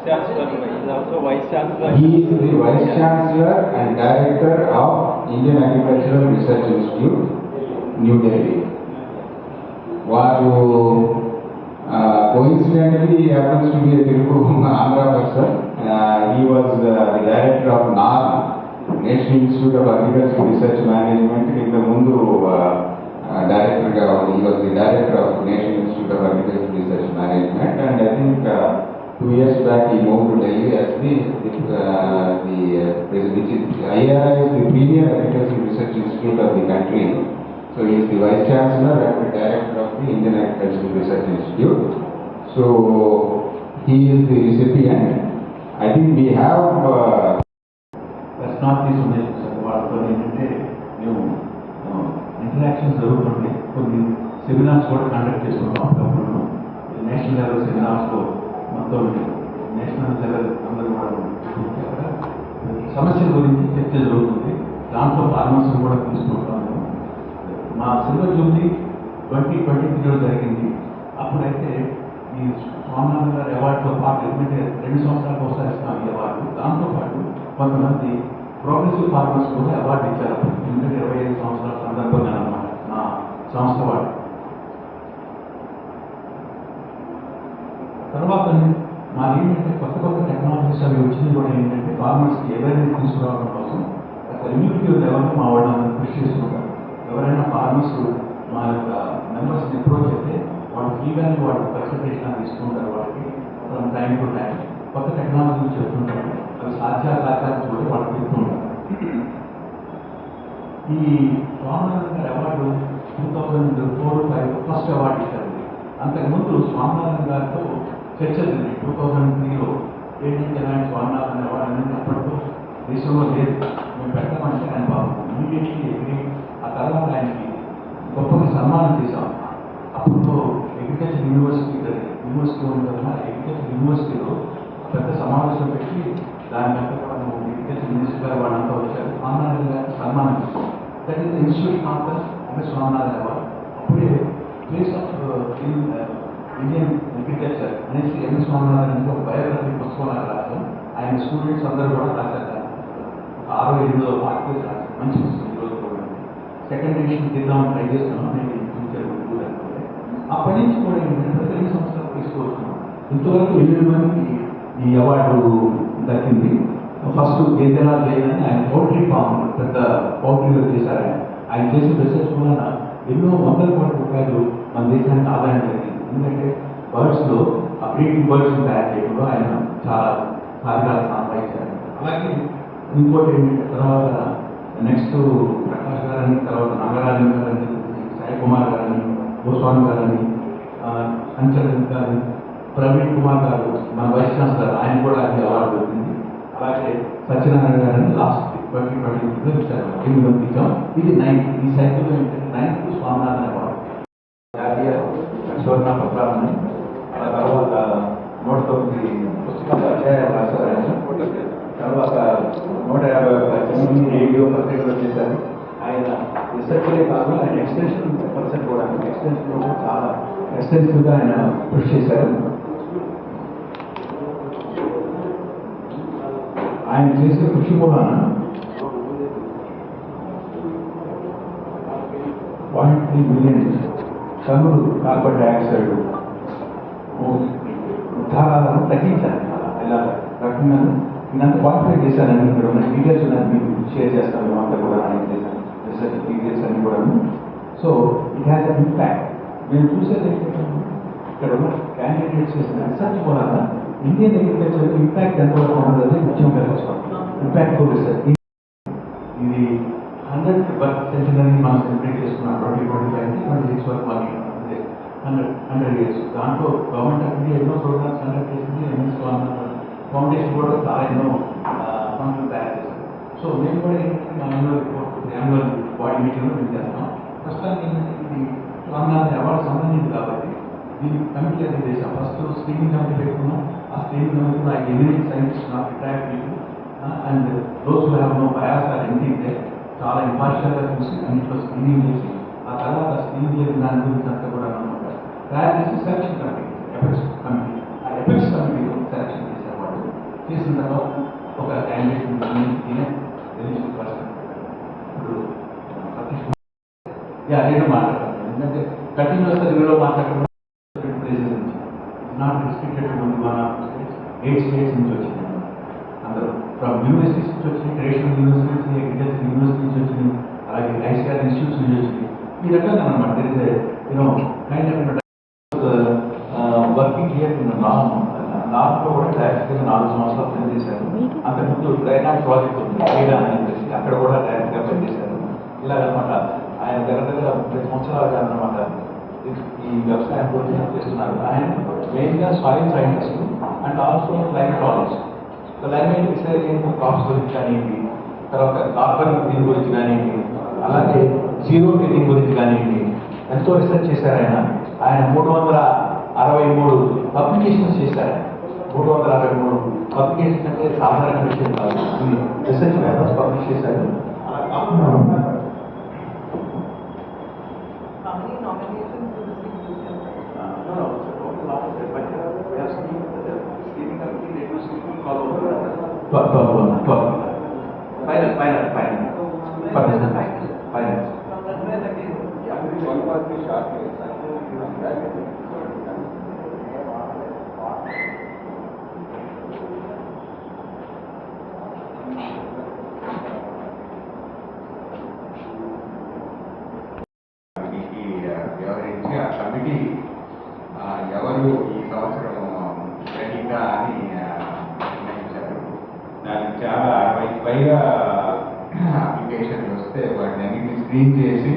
Chancellor. He is also Vice Chancellor. He is the Vice Chancellor and Director of Indian Agricultural Research Institute, New Delhi. వారు coincidentally he happens to be a Telugu Andhra person. He was the director of NAR, National Institute of Agricultural Research Management. ఇంత ముందు డైరెక్టర్గా he was the director of National Institute of Agricultural Research Management, and I think 2 years back he moved to Delhi as the which is IRI is the premier agricultural research institute of the country. So he is the Vice Chancellor and the Director of the Indian Agricultural Research Institute. So he is the recipient. I think we have that's not the solution. వాళ్ళతో ఏంటంటే మేము interactions జరుగుతుంటాయి. కొన్ని seminars కూడా conduct చేసుకుంటాం. అప్పుడప్పుడు national level సెమినార్స్లో మొత్తం national level అందరూ కూడా అక్కడ సమస్యల గురించి చర్చ జరుగుతుంది. దాంట్లో ఫార్మర్స్ కూడా తీసుకుంటాము. మా సిల్వర్ జూబ్లీ 2023లో జరిగింది. అప్పుడైతే ఈ స్వామినాథన్ గారి అవార్డుతో పాటు ఎందుకంటే 2 సంవత్సరాలకు ఒకసారి ఇస్తాం ఈ అవార్డు. దాంతోపాటు కొంతమంది ప్రోగ్రెసివ్ ఫార్మర్స్ కూడా అవార్డు ఇచ్చారు. ఎందుకంటే 25 సంవత్సరాల సందర్భంగా అన్నమాట మా సంస్థ వాడు. తర్వాత మాది ఏంటంటే కొత్త టెక్నాలజీస్ అవి వచ్చినవి కూడా ఏంటంటే ఫార్మర్స్కి అవేర్నెస్ తీసుకురావడం కోసం కమ్యూనిటీ లెవెల్లో మా వాళ్ళని కృషి చేస్తుంటారు. ఎవరైనా ఫార్మర్స్ మా యొక్క మెంబర్స్ని అప్రోచ్ అయితే వాళ్ళు ఫ్రీగానే వాళ్ళు కన్సల్టేషన్ తీసుకుంటారు. వాళ్ళకి ఫ్రమ్ టైం టు టైం కొత్త టెక్నాలజీలు చెప్తుంటారు. అవి సాధ్యాసాధ్యాలు కూడా వాళ్ళు చెప్తుంటారు. ఈ స్వామినాథన్ గారి అవార్డు 2004-05 ఫస్ట్ అవార్డు ఇచ్చారు. అంతకుముందు స్వామినాథన్ గారితో చర్చ జరిగింది 2003లో. ఏంటంటే ఇలాంటి స్వామినాథన్ అవార్డు అనేది అప్పట్లో దేశంలో లేదు, మేము పెట్టమంటే ఆయన బాబు ఇమీడియట్లీ ఎగ్రీ. ఆ తర్వాత ఆయనకి గొప్పగా సన్మానం చేశాం. అప్పుడు అగ్రికల్చర్ యూనివర్సిటీ ఉంది కదా, అగ్రికల్చర్ యూనివర్సిటీలో పెద్ద సమావేశం పెట్టి దాని మీద అగ్రికల్చర్ మినిస్టర్ గారు వాళ్ళంతా వచ్చారు. స్వామినాథన్ గారికి సన్మానం చేశాం. That is the institute of the Swaminathan award. అప్పుడే ప్లేస్ ఆఫ్ ఇండియన్ అగ్రికల్చర్ అనేసి ఎంఎస్ స్వామినాథన్ అనేది ఒక బయోగ్రఫీ పుస్తకం రాశాం. ఆయన స్టూడెంట్స్ అందరూ కూడా రాశారు. 6-7 ఆర్టికల్స్ రాశారు. మంచి పుస్తకం. ఈరోజు కూడా సెకండ్ ఎడిషన్ తీద్దామని ట్రై చేస్తున్నాం. నేను ఫ్యూచర్ అనుకుంటే అప్పటి నుంచి కూడా ఏంటంటే ప్రతి 2 సంవత్సరాలు తీసుకొస్తున్నాం. ఇంతవరకు 8 మందికి ఈ అవార్డు దక్కింది. ఫస్ట్ గేదెలా చేయని ఆయన పౌల్ట్రీ ఫామ్ పెద్ద పౌల్ట్రీలో చేశారు. ఆయన చేసిన రీసెర్చ్ వలన ఎన్నో వందల కోట్ల రూపాయలు మన దేశానికి ఆదాయం జరిగింది. ఎందుకంటే బర్డ్స్లో ఆ బ్రీడింగ్ బర్డ్స్ తయారు చేయడంలో ఆయన చాలా సాధికార సంపాదించారు. అలాగే ఇంకోటి ఏంటంటే తర్వాత నెక్స్ట్ ప్రకాష్ గారని, తర్వాత నాగరాజన్ గారని, సాయి కుమార్ గారని, గోస్వామి గారని, సంచలన్ గారు, ప్రవీణ్ కుమార్ గారు మన వైస్ ఛాన్సలర్, ఆయన కూడా అది అవార్డు దొరికింది. అలాగే సత్యనారాయణ గారని లాస్ట్ 2023లో ఇచ్చారు. 8 మంది ఇచ్చాం. ఇది 9th. ఈ సైకిల్లో ఏంటంటే 9th స్వామినాథన్ అవార్డు. జాతీయ స్వర్ణ పత్రాలని, ఆ తర్వాత 109 పుస్తకాలు అధ్యాయాలు రాశారు. తర్వాత 150 రేడియో పత్రికలు చేశారు. ఆయన రీసెర్చ్లే కాదు, ఆయన ఎక్స్టెన్షన్ పర్సన్ కూడా ఎక్స్టెన్షన్లో కూడా చాలా ఎక్స్టెన్సివ్గా ఆయన కృషి చేశారు. ఆయన చేసే కృషి కూడా 0.3 మిలియన్ టన్నులు కార్బన్ డైఆక్సైడ్ ఉద్గారాలను తగ్గించాలి. ఇలా రకంగా ఇదంతా క్వాలిఫై చేశానని ఇక్కడ ఉన్న డీటెయిల్స్ మీకు షేర్ చేస్తాను. మేమంతా కూడా ఆయన చేశాను రీసెర్చ్ డీటెయిల్స్ అన్ని కూడా. So it has an impact. మేము చూసేది ఏంటంటే ఇక్కడ ఉన్న క్యాండిడేట్స్ చేసిన రీసెర్చ్ కూడా ఇండియన్ అగ్రికల్చర్ ఇంపాక్ట్ ఎంతవరకు ఉన్నది ముఖ్యంగా చూస్తాం. Impactful research. ఇది 100th బర్త్ సెంచరీ మనం సెలబ్రేట్ చేసుకున్నాం 2025-26 వరకు. మాకు 100 years. దాంట్లో గవర్నమెంట్ ఆఫ్ ఇండియా ఎన్నో ప్రోగ్రామ్స్ కండక్ట్ చేసింది. ఎంఎస్ స్వామినాథన్ ఫౌండేషన్ కూడా చాలా ఎన్నో ఫండ్లు తయారు చేశారు. సో మేము కూడా ఏంటంటే మా యాన్యువల్ బాడీ మీటింగ్లో మేము చేస్తాం. ప్రస్తుతానికి ఏంటంటే ఇది స్వామినాథన్ అవార్డు సంబంధించింది కాబట్టి దీనికి కమిటీ అది చేసాం. ఫస్ట్ స్క్రీనింగ్ కమిటీ పెట్టుకున్నాం. ఆ స్క్రీనింగ్ కమిటీలో ఆ ఎమినెంట్ సైంటిస్ట్ నాకు retired people and those who have no bias or anything చాలా ఇంపార్షియల్గా చూసి అన్నింటిలో స్క్రీనింగ్ చేసి ఆ తర్వాత స్క్రీనింగ్ చేసిన దాని గురించి అంతా కూడా అనమాట తయారు చేసి సెలక్షన్ కమిటీ, ఎపెక్స్ కమిటీ, ఆ ఎపెక్స్ కమిటీలో సెలక్షన్ చేసేవాళ్ళు. ఎందుకంటే కంటిన్యూస్గా రివ్యూలో మాట్లాడడం ప్లేసెస్ నుంచి not restricted to only 1 or 2 states, 8 states నుంచి వచ్చింది అందరూ ఫ్రమ్ యూనివర్సిటీస్ నుంచి వచ్చినాయి, ట్రెడిషనల్ యూనివర్సిటీస్, అగ్రికల్చర్ యూనివర్సిటీ నుంచి వచ్చినాయి, అలాగే ఐసీఆర్ ఇన్స్టిట్యూట్స్ నుంచి వచ్చినాయి. ఈ రకంగా అనమాట there is kind of working here in నార్త్లో కూడా డైరెక్ట్గా 4 సంవత్సరాలు పనిచేశారు. అంతకుముందు డైనామిక్ ప్రాజెక్ట్ ఉంది క్రీడా అని చెప్పేసి అక్కడ కూడా డైరెక్ట్గా పనిచేశారు. ఇలాగనమాట ఆయన దగ్గర 2 సంవత్సరాలుగా అన్నమాట ఈ వ్యవసాయం గురించి చేస్తున్నారు. ఆయన మెయిన్గా soil scientist and also climatologist. Climate resilient crops గురించి కానివ్వండి, తర్వాత కార్బన్ దీని గురించి కానివ్వండి, అలాగే జీరో టిల్లింగ్ గురించి కానివ్వండి ఎంతో రీసెర్చ్ చేశారు ఆయన. ఆయన 363 పబ్లికేషన్స్ చేశారు. 363 పబ్లికేషన్స్ అంటే సాధారణ విషయం కాదు. ఇది రీసెర్చ్ పేపర్స్ పబ్లిష్ చేశారు. అలా కాకుండా వ్యవహరించి ఆ కమిటీ ఎవరు ఈ సంవత్సరం గ్రహీత అని నిర్ణయించారు. దానికి చాలా 60 పైగా అప్లికేషన్లు వస్తే వాటిని అన్నింటినీ స్క్రీన్ చేసి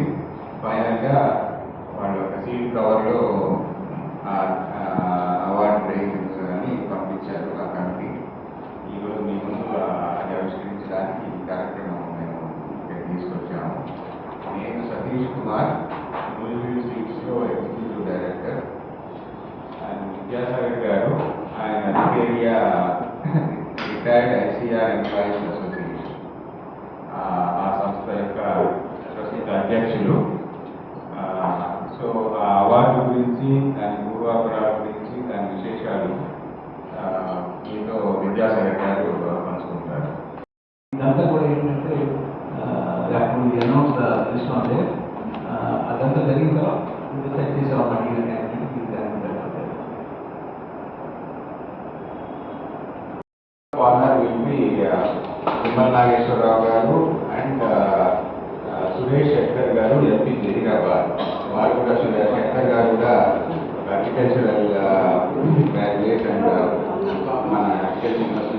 ఫైనల్గా వాళ్ళు ఒక సీల్ కవర్లో అవార్డు ప్రైజ్ అని పంపించారు ఆ కమిటీ. ఈరోజు మీ ముందు అది ఆవిష్కరించడానికి ఈ కార్యక్రమం మేము ఇక్కడ తీసుకొచ్చాము. నేను సతీష్ కుమార్, లో ఎగ్జిక్యూటివ్ డైరెక్టర్. ఆయన విద్యాసాగర్ గారు, ఆయన area retired ICR employees association ఆ సంస్థ యొక్క ప్రస్తుత అధ్యక్షులు. సో ఆ అవార్డు గురించి, దాని పూర్వాపరాల గురించి, దాని విశేషాలు మీతో విద్యాసాగర్ గారు పంచుకుంటారు. ఇదంతా కూడా ఏంటంటే అనౌన్స్ లిస్ట్ అంటే అదంతా జరిగిన తర్వాత డిసైడ్ చేసామన్నమాట. Corner will be Thimmala Nageswararao గారు అండ్ సురేష్ శెట్కర్ గారు, ఎంపీ జహీరాబాద్. వారు కూడా శెట్కర్ గారు కూడా అగ్రికల్చరల్ గ్రాడ్యుయేట్ అండ్ మన అగ్రికల్చర్